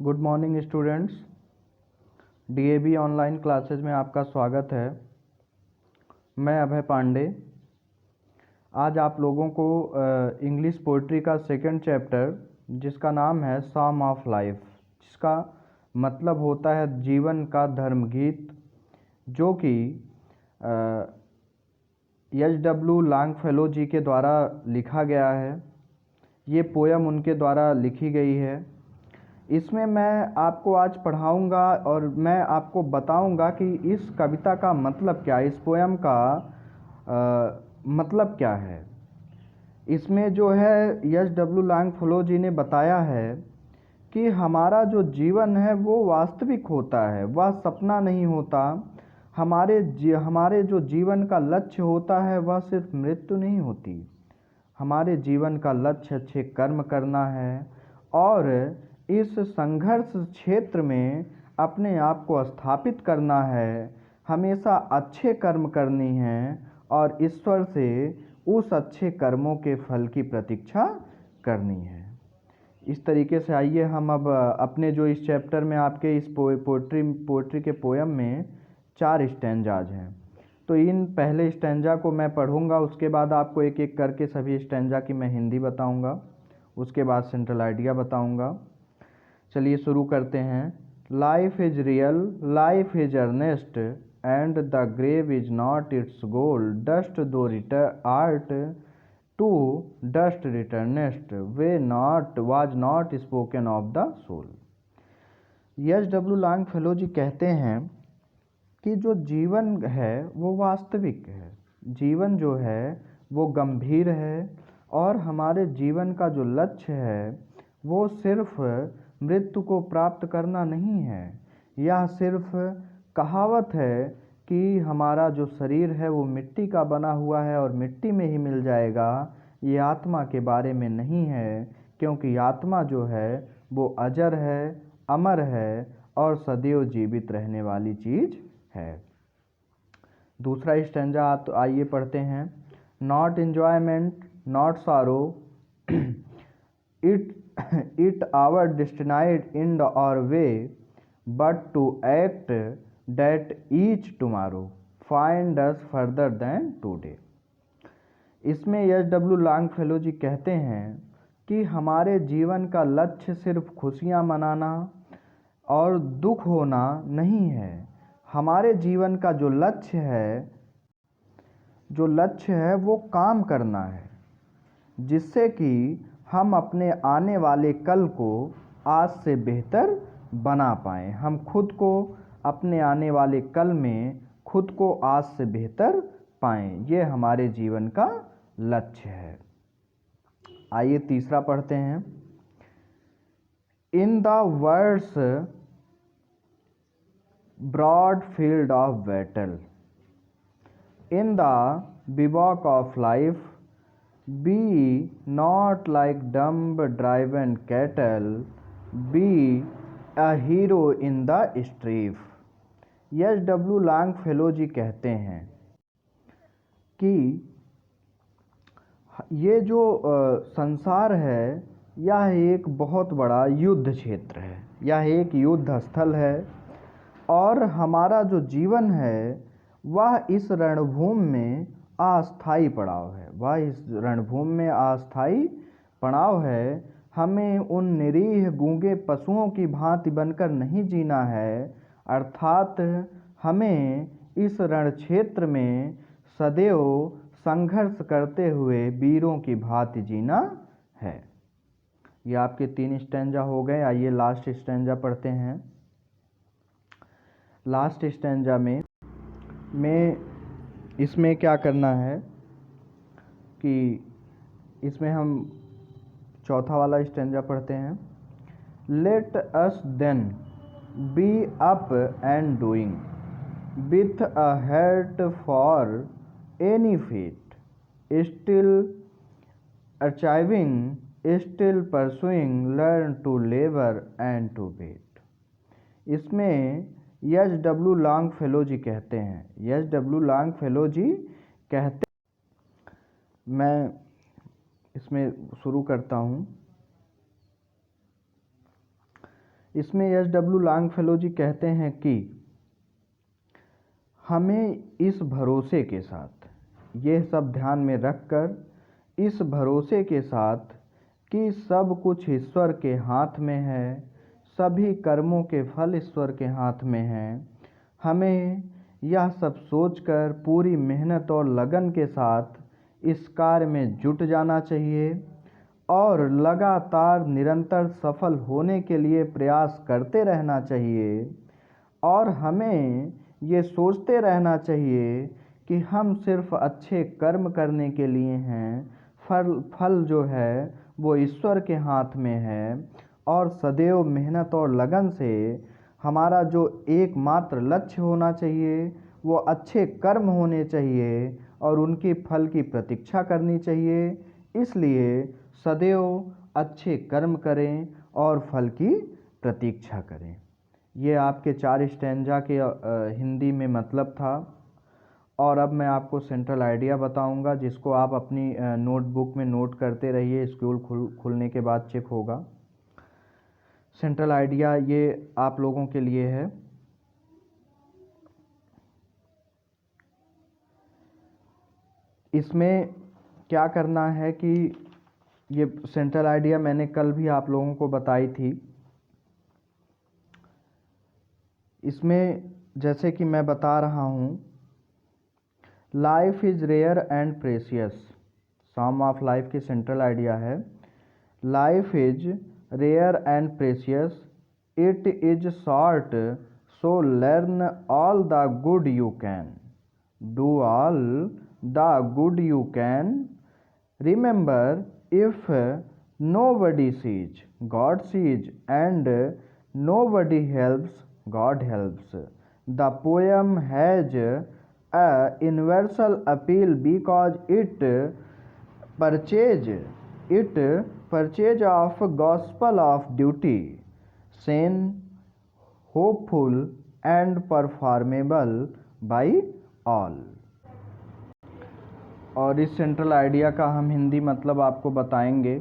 Good morning students. DAV online classes में आपका स्वागत है। मैं अभय पांडे। आज आप लोगों को इंग्लिश पोइट्री का सेकंड चैप्टर जिसका नाम है सॉन्ग ऑफ लाइफ, जिसका मतलब होता है जीवन का धर्मगीत, जो कि एच.डब्ल्यू. लॉन्गफेलो जी के द्वारा लिखा गया है। ये पोयम उनके द्वारा लिखी गई है। इसमें मैं आपको आज पढ़ाऊंगा और मैं आपको बताऊंगा कि इस कविता का मतलब क्या है, इस पोयम का मतलब क्या है। इसमें जो है एच.डब्ल्यू. लॉन्गफेलो जी ने बताया है कि हमारा जो जीवन है वो वास्तविक होता है, वह सपना नहीं होता। हमारे जो जीवन का लक्ष्य होता है वह सिर्फ मृत्यु नहीं होती। हमारे जीवन का लक्ष्य अच्छे कर्म करना है और इस संघर्ष क्षेत्र में अपने आप को स्थापित करना है। हमेशा अच्छे कर्म करनी है और ईश्वर से उस अच्छे कर्मों के फल की प्रतीक्षा करनी है। इस तरीके से आइए हम अब अपने जो इस चैप्टर में आपके इस पोइट्री के पोयम में 4 स्टैंजाज हैं, तो इन पहले स्टैंजा को मैं पढ़ूंगा। उसके बाद आपको एक एक करके सभी स्टैंजा की मैं हिंदी बताऊंगा, उसके बाद सेंट्रल आइडिया बताऊंगा। चलिए शुरू करते हैं। Life is real, life is earnest, and the grave is not its goal. Dust thou art to dust returnest, way not was not spoken of the soul. H W. Longfellow ji कहते हैं कि जो जीवन है वो वास्तविक है, जीवन जो है वो गंभीर है और हमारे जीवन का जो लक्ष्य है वो सिर्फ मृत्यु को प्राप्त करना नहीं है। यह सिर्फ कहावत है कि हमारा जो शरीर है वो मिट्टी का बना हुआ है और मिट्टी में ही मिल जाएगा। ये आत्मा के बारे में नहीं है, क्योंकि आत्मा जो है वो अजर है, अमर है और सदैव जीवित रहने वाली चीज़ है। दूसरा स्टैंजा तो आइए पढ़ते हैं। नॉट एन्जॉयमेंट नॉट सारो, it our destined end or way, but to act that each tomorrow find us further than today। इसमें एच.डब्ल्यू. लॉन्गफेलो जी कहते हैं कि हमारे जीवन का लक्ष्य सिर्फ खुशियां मनाना और दुख होना नहीं है। हमारे जीवन का जो लक्ष्य है वो काम करना है, जिससे कि हम अपने आने वाले कल को आज से बेहतर बना पाएँ। हम खुद को अपने आने वाले कल में खुद को आज से बेहतर पाएँ, ये हमारे जीवन का लक्ष्य है। आइए तीसरा पढ़ते हैं। In the words broad field of battle, in the bivouac of life, be not like dumb driven cattle, be a hero in the street। H W. Longfellow ji कहते हैं कि ये जो संसार है यह एक बहुत बड़ा युद्ध क्षेत्र है, यह एक युद्ध स्थल है और हमारा जो जीवन है वह इस रणभूमि में अस्थायी पड़ाव है, वह इस रणभूमि में अस्थायी पड़ाव है। हमें उन निरीह गूंगे पशुओं की भांति बनकर नहीं जीना है, अर्थात हमें इस रण क्षेत्र में सदैव संघर्ष करते हुए वीरों की भांति जीना है। ये आपके 3 स्टैंजा हो गए। आइए लास्ट स्टैंजा पढ़ते हैं। लास्ट स्टैंजा में इसमें क्या करना है कि इसमें हम चौथा वाला स्टैंजा पढ़ते हैं। Let us then be up and doing, with a heart for any fate, still achieving, still pursuing, learn to labour and to wait. इसमें एच.डब्ल्यू. लॉन्गफेलो जी कहते हैं, एच.डब्ल्यू. लॉन्गफेलो जी कहते, मैं इसमें शुरू करता हूँ। इसमें एच.डब्ल्यू. लॉन्गफेलो जी कहते हैं कि हमें इस भरोसे के साथ, ये सब ध्यान में रखकर, इस भरोसे के साथ कि सब कुछ ईश्वर के हाथ में है, सभी कर्मों के फल ईश्वर के हाथ में हैं, हमें यह सब सोचकर पूरी मेहनत और लगन के साथ इस कार्य में जुट जाना चाहिए और लगातार निरंतर सफल होने के लिए प्रयास करते रहना चाहिए। और हमें ये सोचते रहना चाहिए कि हम सिर्फ अच्छे कर्म करने के लिए हैं, फल जो है वो ईश्वर के हाथ में है, और सदैव मेहनत और लगन से हमारा जो एकमात्र लक्ष्य होना चाहिए वो अच्छे कर्म होने चाहिए और उनकी फल की प्रतीक्षा करनी चाहिए। इसलिए सदैव अच्छे कर्म करें और फल की प्रतीक्षा करें। ये आपके 4 स्टैंजा के हिंदी में मतलब था। और अब मैं आपको सेंट्रल आइडिया बताऊंगा, जिसको आप अपनी नोटबुक में नोट करते रहिए, स्कूल खुलने के बाद चेक होगा। सेंट्रल आइडिया ये आप लोगों के लिए है। इसमें क्या करना है कि ये सेंट्रल आइडिया मैंने कल भी आप लोगों को बताई थी। इसमें जैसे कि मैं बता रहा हूँ, life is rare and precious, some of life की सेंट्रल आइडिया है। Life is rare and precious, it is short, so learn all the good you can, do all the good you can, remember if nobody sees, God sees, and nobody helps, God helps. The poem has a universal appeal because it purchase of gospel of duty, sane, hopeful, and performable by all. और इस central idea का हम हिंदी मतलब आपको बताएंगे।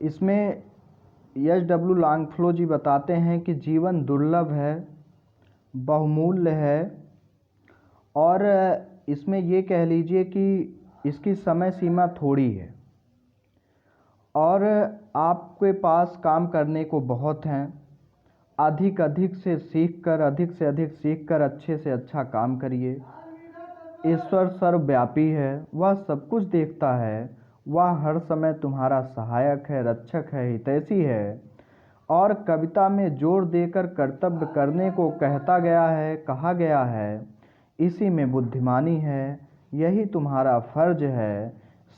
इसमें H W. Longfellow जी बताते हैं कि जीवन दुर्लभ है, बहुमूल्य है, और इसमें ये कह लीजिए कि इसकी समय सीमा थोड़ी है और आपके पास काम करने को बहुत हैं। अधिक से अधिक सीख कर अच्छे से अच्छा काम करिए। ईश्वर सर्वव्यापी है, वह सब कुछ देखता है, वह हर समय तुम्हारा सहायक है, रक्षक है, हितैषी है। और कविता में जोर देकर कर्तव्य करने को कहा गया है, इसी में बुद्धिमानी है, यही तुम्हारा फर्ज है।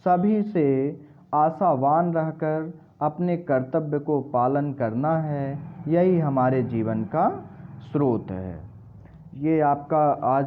सभी से आशावान रहकर अपने कर्तव्य को पालन करना है, यही हमारे जीवन का स्रोत है। ये आपका आज